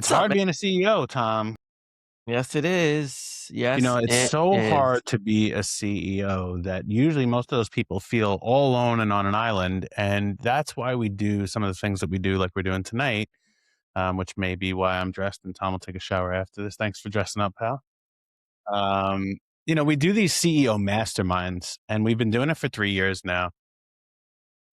It's What's up, hard man? being a CEO, Tom. Yes, it is. You Yes, know, it's it so is. hard to be a CEO that usually most of those people feel all alone and on an island. And that's why we do some of the things that we do, like we're doing tonight, which may be why I'm dressed. And Tom will take a shower after this. Thanks for dressing up, pal. Um, we do these CEO masterminds, and we've been doing it for 3 years now.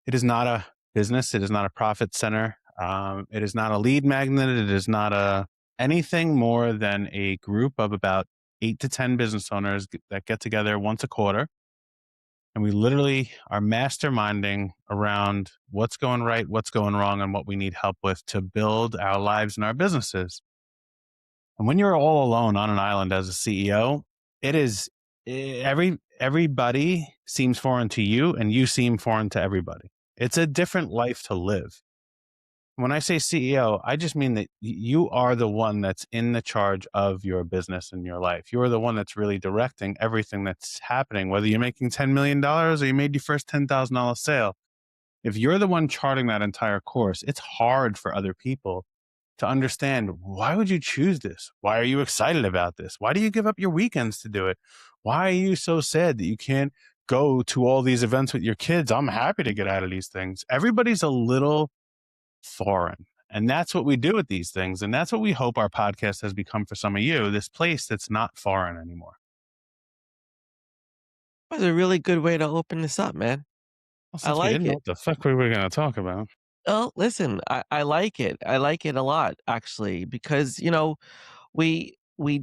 It is not a business. It is not a profit center. It is not a lead magnet. It is not a anything more than a group of about 8 to 10 business owners that get together once a quarter, and we literally are masterminding around what's going right, what's going wrong, and what we need help with to build our lives and our businesses. And when you're all alone on an island as a CEO, it is everybody seems foreign to you, and you seem foreign to everybody. It's a different life to live. When I say CEO, I just mean that you are the one that's in the charge of your business and your life. You're the one that's really directing everything that's happening, whether you're making $10 million or you made your first $10,000 sale. If you're the one charting that entire course, it's hard for other people to understand, why would you choose this? Why are you excited about this? Why do you give up your weekends to do it? Why are you so sad that you can't go to all these events with your kids? I'm happy to get out of these things. Everybody's a little foreign. And that's what we do with these things. And that's what we hope our podcast has become for some of you, this place that's not foreign anymore. That was a really good way to open this up, man. Well, I since we like didn't know it. what the fuck we were going to talk about. Oh, listen, I like it. I like it a lot, actually, because we we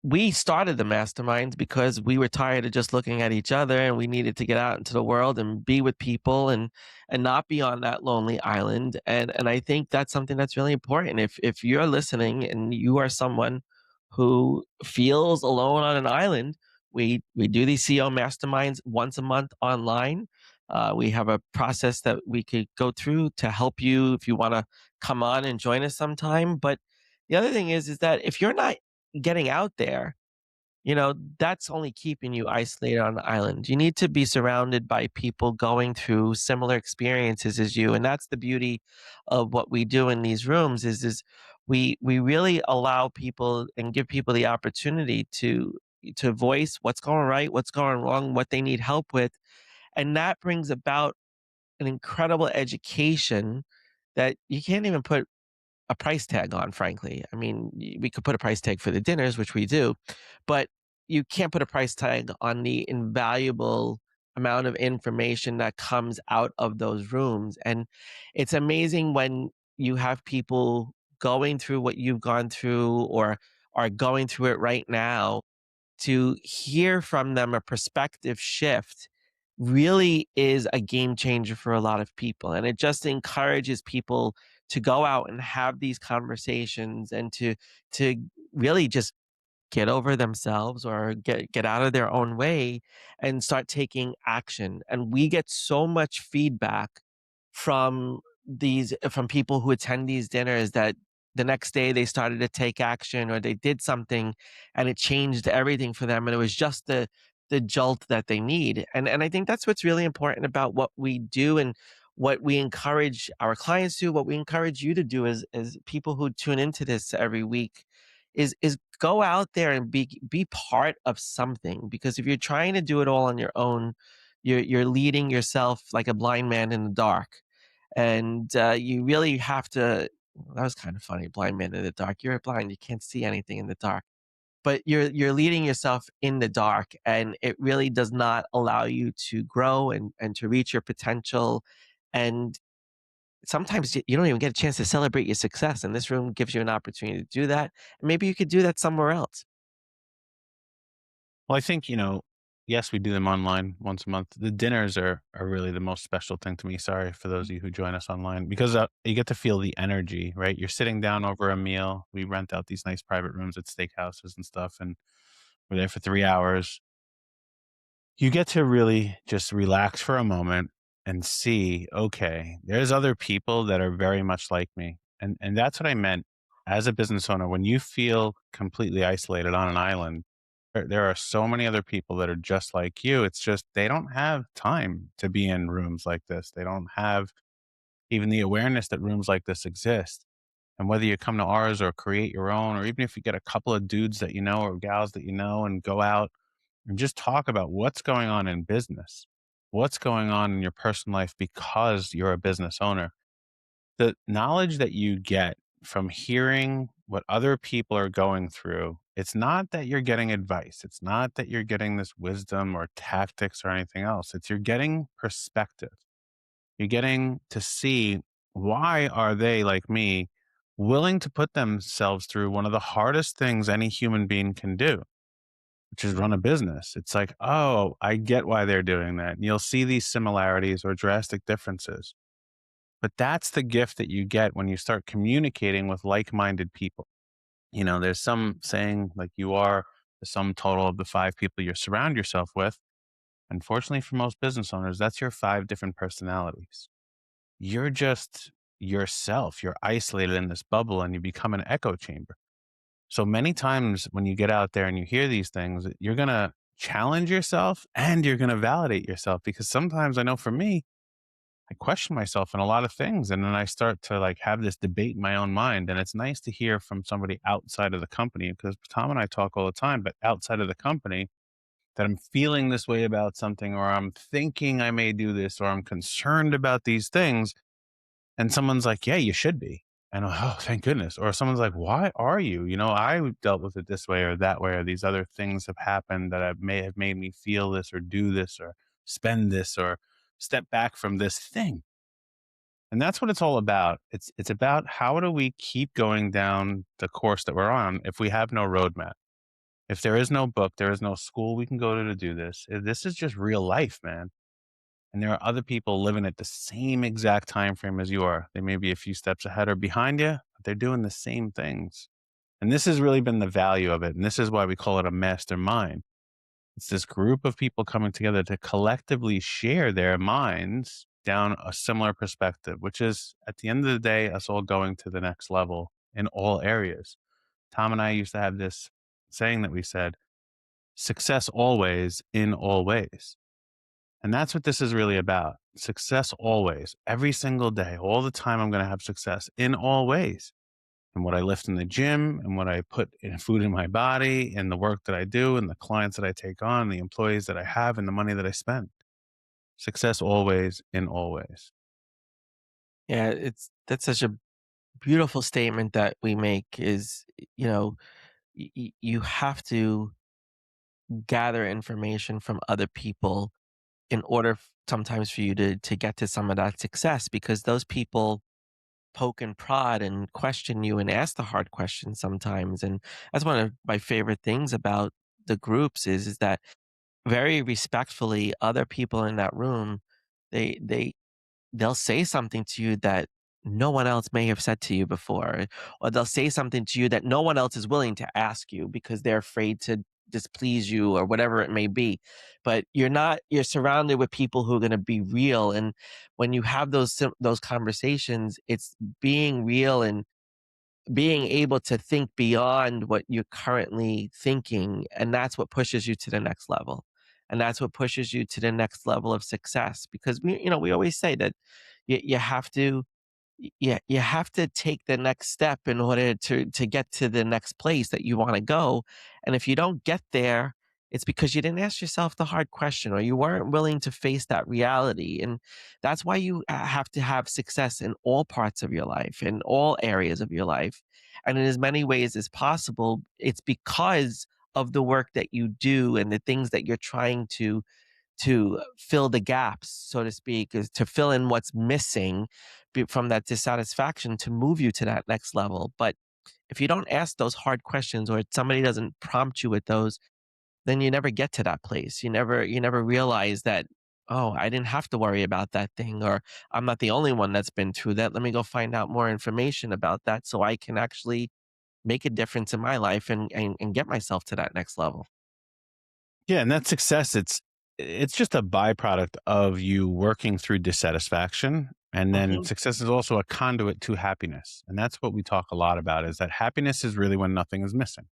we started the masterminds because we were tired of just looking at each other, and we needed to get out into the world and be with people and not be on that lonely island. And I think that's something that's really important. If you're listening and you are someone who feels alone on an island, we do these CEO masterminds once a month online. We have a process that we could go through to help you if you want to come on and join us sometime. But the other thing is that if you're not getting out there, that's only keeping you isolated on the island. You need to be surrounded by people going through similar experiences as you. And that's the beauty of what we do in these rooms is we really allow people and give people the opportunity to voice what's going right, what's going wrong, what they need help with. And that brings about an incredible education that you can't even put a price tag on, frankly. I mean, we could put a price tag for the dinners, which we do, but you can't put a price tag on the invaluable amount of information that comes out of those rooms. And it's amazing when you have people going through what you've gone through or are going through it right now, to hear from them a perspective shift really is a game changer for a lot of people. And it just encourages people to go out and have these conversations and to really just get over themselves or get out of their own way and start taking action. And we get so much feedback from people who attend these dinners that the next day they started to take action or they did something and it changed everything for them, and it was just the jolt that they need. And I think that's what's really important about what we do and what we encourage our clients to, what we encourage you to do as people who tune into this every week is go out there and be part of something. Because if you're trying to do it all on your own, you're leading yourself like a blind man in the dark. And you really have to. Well, that was kind of funny. Blind man in the dark. You're blind. You can't see anything in the dark. But you're leading yourself in the dark, and it really does not allow you to grow and to reach your potential. And sometimes you don't even get a chance to celebrate your success. And this room gives you an opportunity to do that. And maybe you could do that somewhere else. Well, I think, yes, we do them online once a month. The dinners are really the most special thing to me. Sorry for those of you who join us online, because you get to feel the energy, right? You're sitting down over a meal. We rent out these nice private rooms at steakhouses and stuff, and we're there for 3 hours. You get to really just relax for a moment and see, okay, there's other people that are very much like me. And that's what I meant as a business owner. When you feel completely isolated on an island, there are so many other people that are just like you. It's just they don't have time to be in rooms like this. They don't have even the awareness that rooms like this exist. And whether you come to ours or create your own, or even if you get a couple of dudes that you know or gals that you know and go out and just talk about what's going on in business, what's going on in your personal life because you're a business owner. The knowledge that you get from hearing what other people are going through, it's not that you're getting advice. It's not that you're getting this wisdom or tactics or anything else. It's you're getting perspective. You're getting to see, why are they like me willing to put themselves through one of the hardest things any human being can do, which is run a business. It's like, oh, I get why they're doing that. And you'll see these similarities or drastic differences. But that's the gift that you get when you start communicating with like minded people. There's some saying like you are the sum total of the five people you surround yourself with. Unfortunately, for most business owners, that's your five different personalities. You're just yourself. You're isolated in this bubble and you become an echo chamber. So many times when you get out there and you hear these things, you're going to challenge yourself and you're going to validate yourself, because sometimes I know for me, I question myself in a lot of things, and then I start to like have this debate in my own mind. And it's nice to hear from somebody outside of the company, because Tom and I talk all the time, but outside of the company, that I'm feeling this way about something, or I'm thinking I may do this, or I'm concerned about these things. And someone's like, yeah, you should be. And oh, thank goodness. Or someone's like, why are you? I dealt with it this way or that way, or these other things have happened that may have made me feel this or do this or spend this or step back from this thing. And that's what it's all about. It's about, how do we keep going down the course that we're on if we have no roadmap? If there is no book, there is no school we can go to do this. This is just real life, man. And there are other people living at the same exact time frame as you are. They may be a few steps ahead or behind you, but they're doing the same things. And this has really been the value of it. And this is why we call it a mastermind. It's this group of people coming together to collectively share their minds down a similar perspective, which is, at the end of the day, us all going to the next level in all areas. Tom and I used to have this saying that we said, success always in all ways. And that's what this is really about. Success always, every single day, all the time. I'm going to have success in all ways. And what I lift in the gym, and what I put in food in my body, and the work that I do, and the clients that I take on, the employees that I have, and the money that I spend. Success always in all ways. Yeah, that's such a beautiful statement that we make is, you know, you have to gather information from other people in order sometimes for you to get to some of that success, because those people poke and prod and question you and ask the hard questions sometimes. And that's one of my favorite things about the groups is that very respectfully other people in that room, they they'll say something to you that no one else may have said to you before, or they'll say something to you that no one else is willing to ask you because they're afraid to displease you or whatever it may be. But you're surrounded with people who are going to be real. And when you have those conversations, it's being real and being able to think beyond what you're currently thinking, and that's what pushes you to the next level. And that's what pushes you to the next level of success, because we always say that you have to you have to take the next step in order to get to the next place that you want to go. And if you don't get there, it's because you didn't ask yourself the hard question, or you weren't willing to face that reality. And that's why you have to have success in all parts of your life, in all areas of your life, and in as many ways as possible. It's because of the work that you do and the things that you're trying to fill the gaps, so to speak, is to fill in what's missing from that dissatisfaction to move you to that next level. But if you don't ask those hard questions, or somebody doesn't prompt you with those, then you never get to that place. You never realize that, oh, I didn't have to worry about that thing, or I'm not the only one that's been through that. Let me go find out more information about that so I can actually make a difference in my life and get myself to that next level. Yeah, and that success, it's just a byproduct of you working through dissatisfaction. And then Mhm. success is also a conduit to happiness. And that's what we talk a lot about, is that happiness is really when nothing is missing.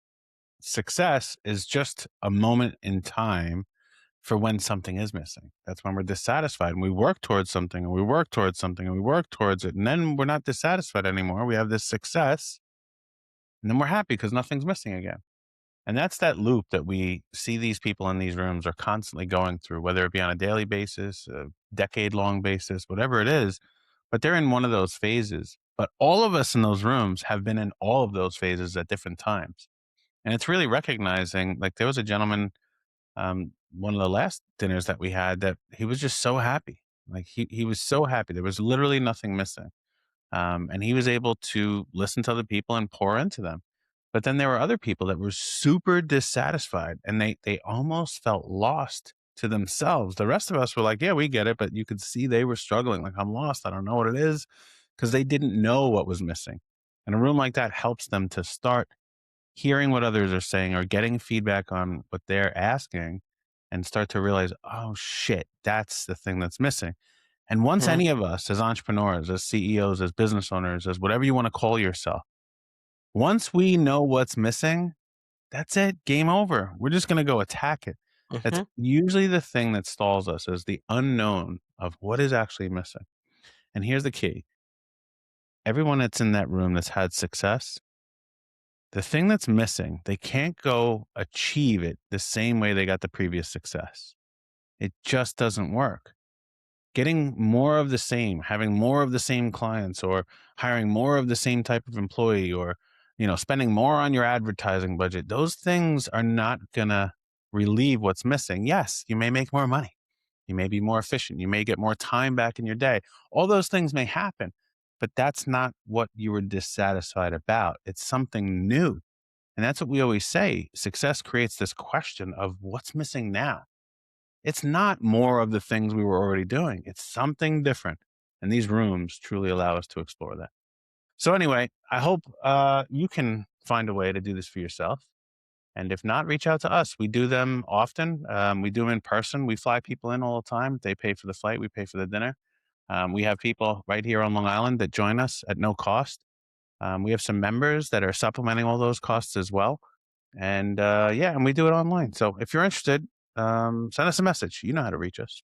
Success is just a moment in time for when something is missing. That's when we're dissatisfied and we work towards something and we work towards something and we work towards it. And then we're not dissatisfied anymore. We have this success and then we're happy because nothing's missing again. And that's that loop that we see these people in these rooms are constantly going through, whether it be on a daily basis, a decade long basis, whatever it is. But they're in one of those phases. But all of us in those rooms have been in all of those phases at different times. And it's really recognizing, like, there was a gentleman, one of the last dinners that we had, that he was just so happy. Like, he was so happy. There was literally nothing missing. And he was able to listen to other people and pour into them. But then there were other people that were super dissatisfied and they almost felt lost to themselves. The rest of us were like, yeah, we get it. But you could see they were struggling. Like, I'm lost. I don't know what it is, because they didn't know what was missing. And a room like that helps them to start hearing what others are saying or getting feedback on what they're asking and start to realize, oh shit, that's the thing that's missing. And once Mhm, any of us as entrepreneurs, as CEOs, as business owners, as whatever you want to call yourself, once we know what's missing, that's it. Game over. We're just going to go attack it. That's mhm, usually the thing that stalls us, is the unknown of what is actually missing. And here's the key: everyone that's in that room that's had success, the thing that's missing, they can't go achieve it the same way they got the previous success. It just doesn't work. Getting more of the same, having more of the same clients, or hiring more of the same type of employee, or spending more on your advertising budget, those things are not going to relieve what's missing. Yes, you may make more money. You may be more efficient. You may get more time back in your day. All those things may happen, but that's not what you were dissatisfied about. It's something new. And that's what we always say. Success creates this question of what's missing now. It's not more of the things we were already doing. It's something different. And these rooms truly allow us to explore that. So anyway, I hope you can find a way to do this for yourself. And if not, reach out to us. We do them often. We do them in person. We fly people in all the time. They pay for the flight. We pay for the dinner. We have people right here on Long Island that join us at no cost. We have some members that are supplementing all those costs as well. And yeah, and we do it online. So if you're interested, send us a message. You know how to reach us.